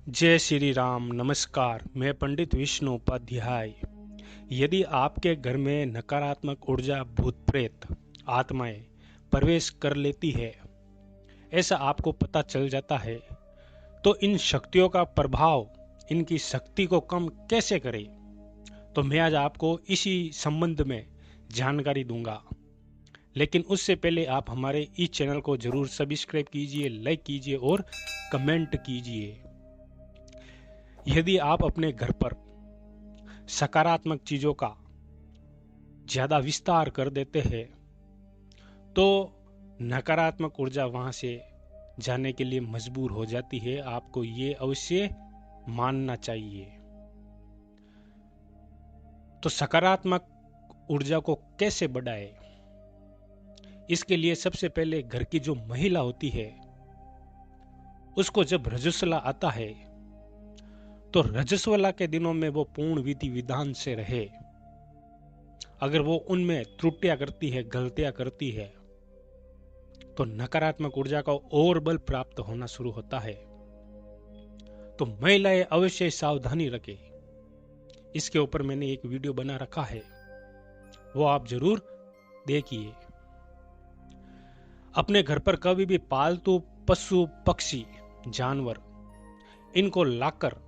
जय श्री राम। नमस्कार, मैं पंडित विष्णु उपाध्याय। यदि आपके घर में नकारात्मक ऊर्जा, भूत प्रेत आत्माएं प्रवेश कर लेती है, ऐसा आपको पता चल जाता है, तो इन शक्तियों का प्रभाव, इनकी शक्ति को कम कैसे करें, तो मैं आज आपको इसी संबंध में जानकारी दूंगा। लेकिन उससे पहले आप हमारे इस चैनल को जरूर सब्सक्राइब कीजिए, लाइक कीजिए और कमेंट कीजिए। यदि आप अपने घर पर सकारात्मक चीजों का ज्यादा विस्तार कर देते हैं, तो नकारात्मक ऊर्जा वहां से जाने के लिए मजबूर हो जाती है। आपको ये अवश्य मानना चाहिए। तो सकारात्मक ऊर्जा को कैसे बढ़ाए, इसके लिए सबसे पहले घर की जो महिला होती है, उसको जब रजस्वला आता है, तो रजस्वला के दिनों में वो पूर्ण विधि विधान से रहे। अगर वो उनमें त्रुटियां करती है, गलतियां करती है, तो नकारात्मक ऊर्जा का और बल प्राप्त होना शुरू होता है। तो महिलाएं अवश्य सावधानी रखें। इसके ऊपर मैंने एक वीडियो बना रखा है, वो आप जरूर देखिए। अपने घर पर कभी भी पालतू पशु, पक्षी, जानवर, इनको लाकर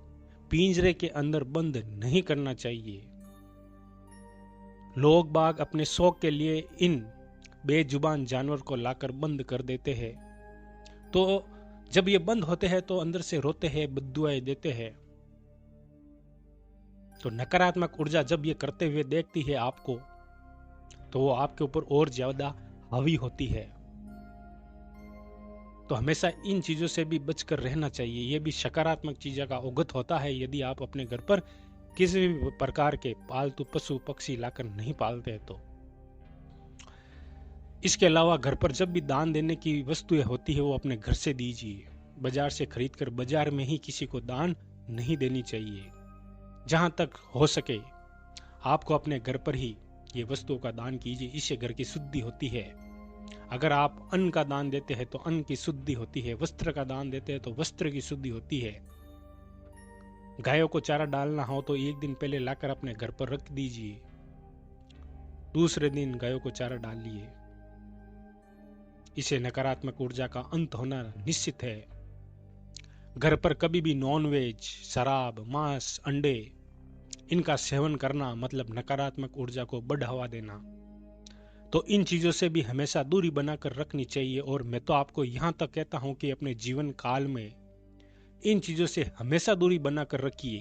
पिंजरे के अंदर बंद नहीं करना चाहिए। लोग बाग अपने शौक के लिए इन बेजुबान जानवर को लाकर बंद कर देते हैं। तो जब ये बंद होते हैं तो अंदर से रोते हैं, बद्दुआएं देते हैं। तो नकारात्मक ऊर्जा जब ये करते हुए देखती है आपको, तो वो आपके ऊपर और ज्यादा हावी होती है। तो हमेशा इन चीजों से भी बचकर रहना चाहिए। ये भी सकारात्मक चीजों का अवगत होता है यदि आप अपने घर पर किसी भी प्रकार के पालतू पशु पक्षी लाकर नहीं पालते तो। इसके अलावा घर पर जब भी दान देने की वस्तुएं होती है, वो अपने घर से दीजिए। बाजार से खरीदकर बाजार में ही किसी को दान नहीं देनी चाहिए। जहां तक हो सके आपको अपने घर पर ही ये वस्तुओं का दान कीजिए। इससे घर की शुद्धि होती है। अगर आप अन्न का दान देते हैं तो अन्न की शुद्धि होती है। वस्त्र का दान देते हैं तो वस्त्र की शुद्धि होती है। गायों को चारा डालना हो तो एक दिन पहले लाकर अपने घर पर रख दीजिए, दूसरे दिन गायों को चारा डालिए। इसे नकारात्मक ऊर्जा का अंत होना निश्चित है। घर पर कभी भी नॉनवेज, शराब, मांस, अंडे, इनका सेवन करना मतलब नकारात्मक ऊर्जा को बढ़ावा देना। तो इन चीजों से भी हमेशा दूरी बनाकर रखनी चाहिए। और मैं तो आपको यहां तक कहता हूं कि अपने जीवन काल में इन चीजों से हमेशा दूरी बनाकर रखिए।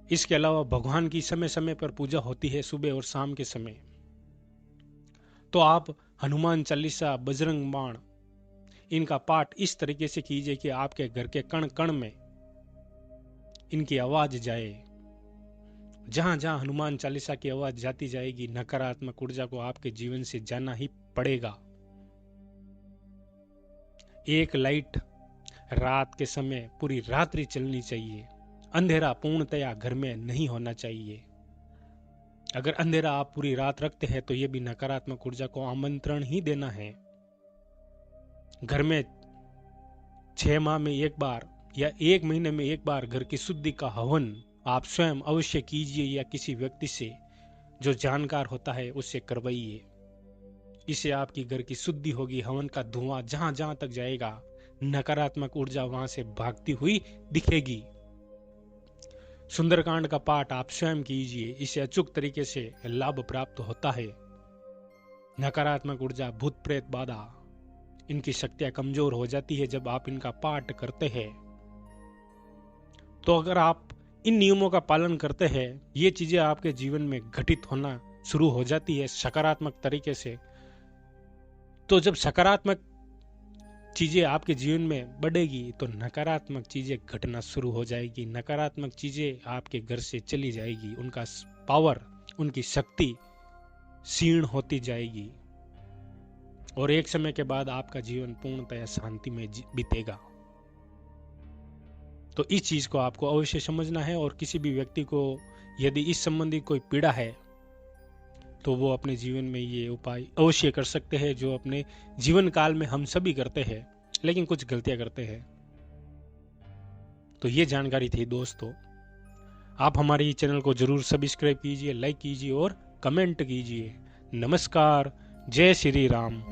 इसके अलावा भगवान की समय समय पर पूजा होती है, सुबह और शाम के समय। तो आप हनुमान चालीसा, बजरंग बाण, इनका पाठ इस तरीके से कीजिए कि आपके घर के कण कण में इनकी आवाज जाए। जहां जहां हनुमान चालीसा की आवाज जाती जाएगी, नकारात्मक ऊर्जा को आपके जीवन से जाना ही पड़ेगा। एक लाइट रात के समय पूरी रात्रि चलनी चाहिए। अंधेरा पूर्णतया घर में नहीं होना चाहिए। अगर अंधेरा आप पूरी रात रखते हैं तो यह भी नकारात्मक ऊर्जा को आमंत्रण ही देना है। घर में 6 माह में एक बार या 1 महीने में एक बार घर की शुद्धि का हवन आप स्वयं अवश्य कीजिए, या किसी व्यक्ति से जो जानकार होता है उससे करवाइए। इससे आपकी घर की शुद्धि होगी। हवन का धुआं जहां जहां तक जाएगा, नकारात्मक ऊर्जा वहां से भागती हुई दिखेगी। सुंदरकांड का पाठ आप स्वयं कीजिए। इससे अचूक तरीके से लाभ प्राप्त होता है। नकारात्मक ऊर्जा, भूत प्रेत बाधा, इनकी शक्तियां कमजोर हो जाती है जब आप इनका पाठ करते हैं। तो अगर आप इन नियमों का पालन करते हैं, ये चीजें आपके जीवन में घटित होना शुरू हो जाती है सकारात्मक तरीके से। तो जब सकारात्मक चीजें आपके जीवन में बढ़ेगी तो नकारात्मक चीजें घटना शुरू हो जाएगी। नकारात्मक चीजें आपके घर से चली जाएगी। उनका पावर, उनकी शक्ति क्षीण होती जाएगी और एक समय के बाद आपका जीवन पूर्णतः शांति में बीतेगा। तो इस चीज को आपको अवश्य समझना है। और किसी भी व्यक्ति को यदि इस संबंधी कोई पीड़ा है तो वो अपने जीवन में ये उपाय अवश्य कर सकते हैं, जो अपने जीवन काल में हम सभी करते हैं। लेकिन कुछ गलतियां करते हैं। तो ये जानकारी थी दोस्तों। आप हमारे चैनल को जरूर सब्सक्राइब कीजिए, लाइक कीजिए और कमेंट कीजिए। नमस्कार, जय श्री राम।